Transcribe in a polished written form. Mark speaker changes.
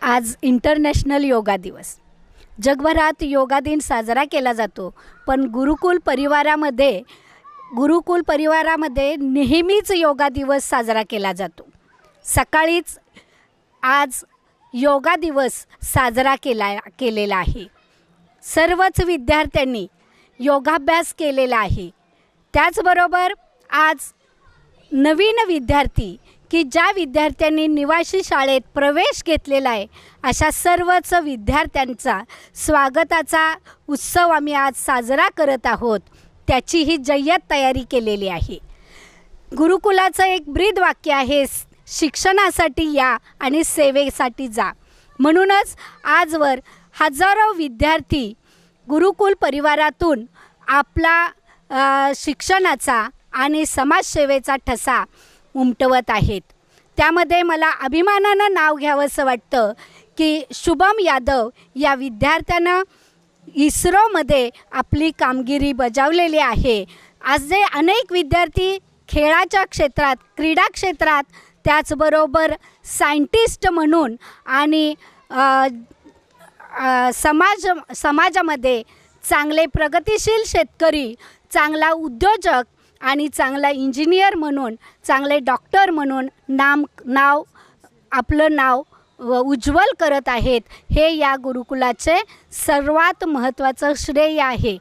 Speaker 1: आज इंटरनॅशनल योगा दिवस. जगभरात योगा दिन साजरा केला जातो, पण गुरुकुल परिवारामध्ये नेहमीच योगा दिवस साजरा केला जातो. सकाळीच आज योगा दिवस साजरा केलेला आहे. सर्वच विद्यार्थ्यांनी योगाभ्यास केलेला आहे. त्याचबरोबर आज नवीन विद्यार्थी की ज्या विद्यार्थ्यांनी निवासी शाळेत प्रवेश घेतलेला आहे अशा सर्वच विद्यार्थ्यांचा स्वागताचा उत्सव आम्ही आज साजरा करत आहोत. त्याची ही जय्यत तयारी केलेली आहे. गुरुकुलाचं एक ब्रीद वाक्य आहे, शिक्षणासाठी या आणि सेवेसाठी जा. म्हणूनच आजवर हजारो विद्यार्थी गुरुकुल परिवारातून आपला शिक्षणाचा आणि समाजसेवेचा ठसा उमटवत आहेत. त्यामध्ये मला अभिमानानं नाव घ्यावंसं वाटतं की शुभम यादव या विद्यार्थ्यानं इस्रोमध्ये आपली कामगिरी बजावलेली आहे. आज जे अनेक विद्यार्थी खेळाच्या क्षेत्रात, क्रीडा क्षेत्रात, त्याचबरोबर सायंटिस्ट म्हणून आणि समाजामध्ये चांगले प्रगतिशील शेतकरी, चांगला उद्योजक आणि चांगला इंजिनियर म्हणून, चांगले डॉक्टर म्हणून आपलं नाव उज्ज्वल करत आहेत, हे या गुरुकुलाचे सर्वात महत्त्वाचं श्रेय आहे.